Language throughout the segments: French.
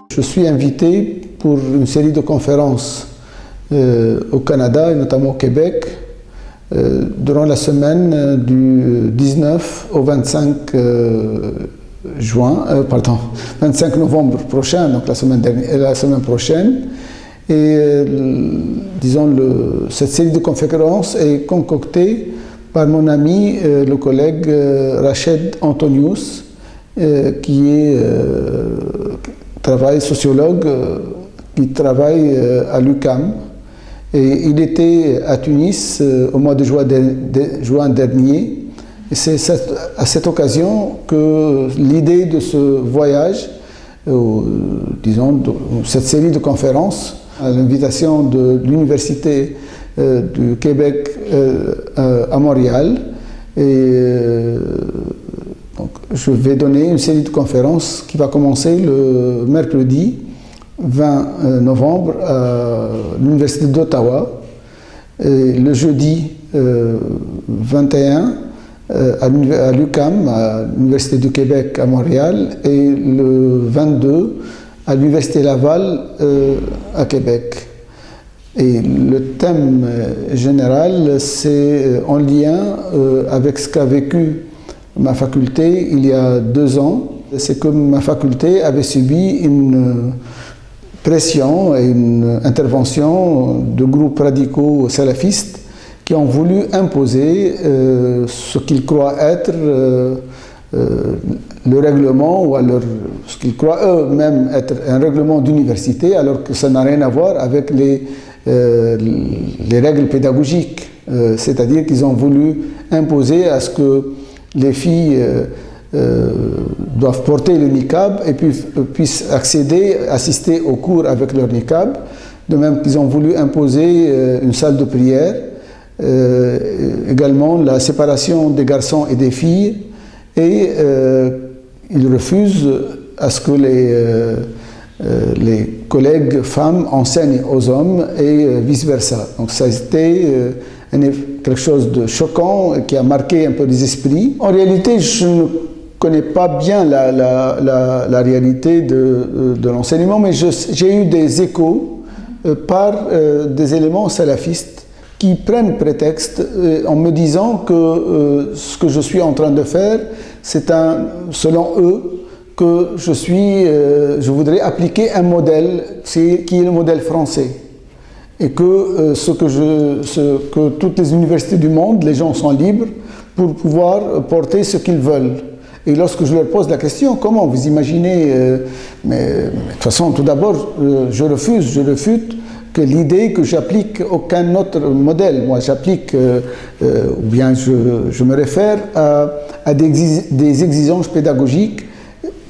Je suis invité pour une série de conférences au Canada et notamment au Québec durant la semaine du 19 au 25 25 novembre prochain, donc la semaine prochaine. Et disons, cette série de conférences est concoctée par mon ami, le collègue Rached Antonius, qui est sociologue, qui travaille à l'UQAM. Et il était à Tunis au mois de juin dernier. Et c'est à cette occasion que l'idée de ce voyage, disons, cette série de conférences, à l'invitation de l'Université du Québec à Montréal. Donc, je vais donner une série de conférences qui va commencer le mercredi 20 novembre à l'Université d'Ottawa, le jeudi 21 à l'UQAM, à l'Université du Québec à Montréal, et le 22 à l'Université Laval à Québec. Et le thème général, c'est en lien avec ce qu'a vécu ma faculté il y a 2 ans. C'est que ma faculté avait subi une pression et une intervention de groupes radicaux salafistes qui ont voulu imposer ce qu'ils croient être le règlement, ou alors ce qu'ils croient eux-mêmes être un règlement d'université, alors que ça n'a rien à voir avec les règles pédagogiques. C'est-à-dire qu'ils ont voulu imposer à ce que les filles doivent porter le niqab et puis puissent assister aux cours avec leur niqab. De même qu'ils ont voulu imposer une salle de prière, également la séparation des garçons et des filles, et ils refusent à ce que les collègues femmes enseignent aux hommes et vice-versa. Donc ça a été quelque chose de choquant qui a marqué un peu les esprits. En réalité, je ne connais pas bien la réalité de l'enseignement, mais j'ai eu des échos par des éléments salafistes qui prennent prétexte en me disant que ce que je suis en train de faire, c'est selon eux, que je voudrais appliquer un modèle qui est le modèle français. Et que que toutes les universités du monde, les gens sont libres pour pouvoir porter ce qu'ils veulent. Et lorsque je leur pose la question, comment vous imaginez, mais de toute façon, tout d'abord, je refute que l'idée que j'applique aucun autre modèle. Moi, j'applique, ou bien je me réfère à des exigences pédagogiques,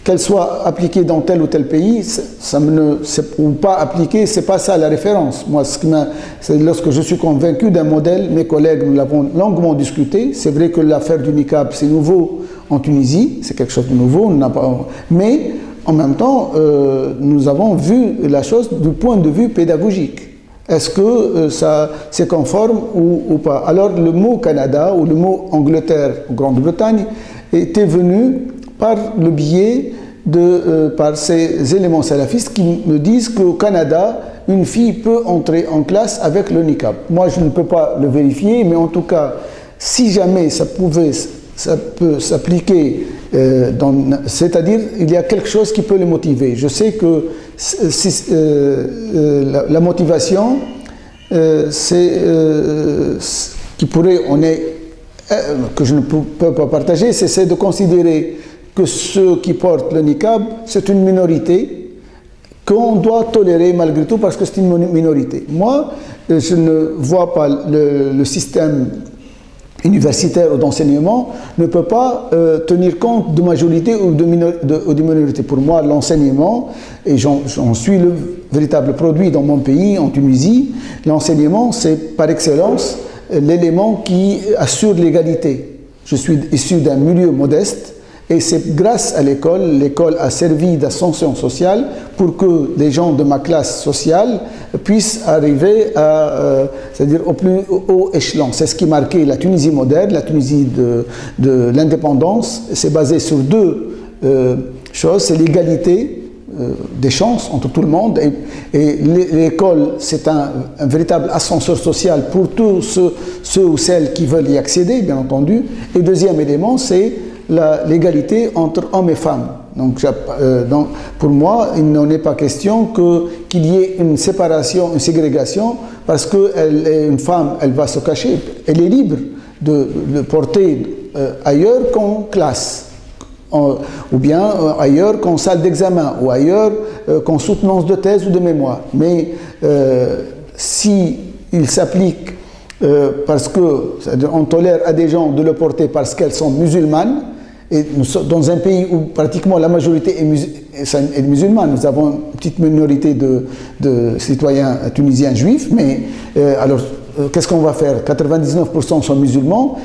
qu'elles soient appliquées dans tel ou tel pays, ou pas appliquées, c'est pas ça la référence. Moi, c'est lorsque je suis convaincu d'un modèle, mes collègues, nous l'avons longuement discuté. C'est vrai que l'affaire du niqab, c'est nouveau en Tunisie, c'est quelque chose de nouveau, mais en même temps, nous avons vu la chose du point de vue pédagogique. Est-ce que ça c'est conforme ou pas? Alors le mot Canada ou le mot Angleterre ou Grande-Bretagne était venu par le biais par ces éléments salafistes qui me disent qu'au Canada, une fille peut entrer en classe avec le niqab. Moi, je ne peux pas le vérifier, mais en tout cas, si jamais ça peut s'appliquer, c'est-à-dire il y a quelque chose qui peut les motiver. Je sais que la motivation, que je ne peux pas partager, c'est de considérer que ceux qui portent le niqab, c'est une minorité qu'on doit tolérer malgré tout parce que c'est une minorité. Moi, je ne vois pas le système universitaire ou d'enseignement ne peut pas tenir compte de majorité ou de minorité. Pour moi, l'enseignement, et j'en suis le véritable produit dans mon pays, en Tunisie, l'enseignement, c'est par excellence l'élément qui assure l'égalité. Je suis issu d'un milieu modeste, et c'est grâce à l'école, l'école a servi d'ascension sociale pour que les gens de ma classe sociale puissent arriver c'est-à-dire au plus haut échelon. C'est ce qui marquait la Tunisie moderne, la Tunisie de l'indépendance. C'est basé sur 2 choses, c'est l'égalité des chances entre tout le monde. Et l'école, c'est un véritable ascenseur social pour tous ceux ou celles qui veulent y accéder, bien entendu. Et deuxième élément, c'est l'égalité entre hommes et femmes. Donc, pour moi, il n'en est pas question qu'il y ait une séparation, une ségrégation, parce qu'une femme, elle va se cacher, elle est libre de porter ailleurs qu'en classe, ou bien ailleurs qu'en salle d'examen, ou ailleurs qu'en soutenance de thèse ou de mémoire. Mais si il s'applique parce qu'on tolère à des gens de le porter parce qu'elles sont musulmanes, et nous sommes dans un pays où pratiquement la majorité est musulmane, nous avons une petite minorité de citoyens tunisiens juifs, mais alors qu'est-ce qu'on va faire? 99% sont musulmans.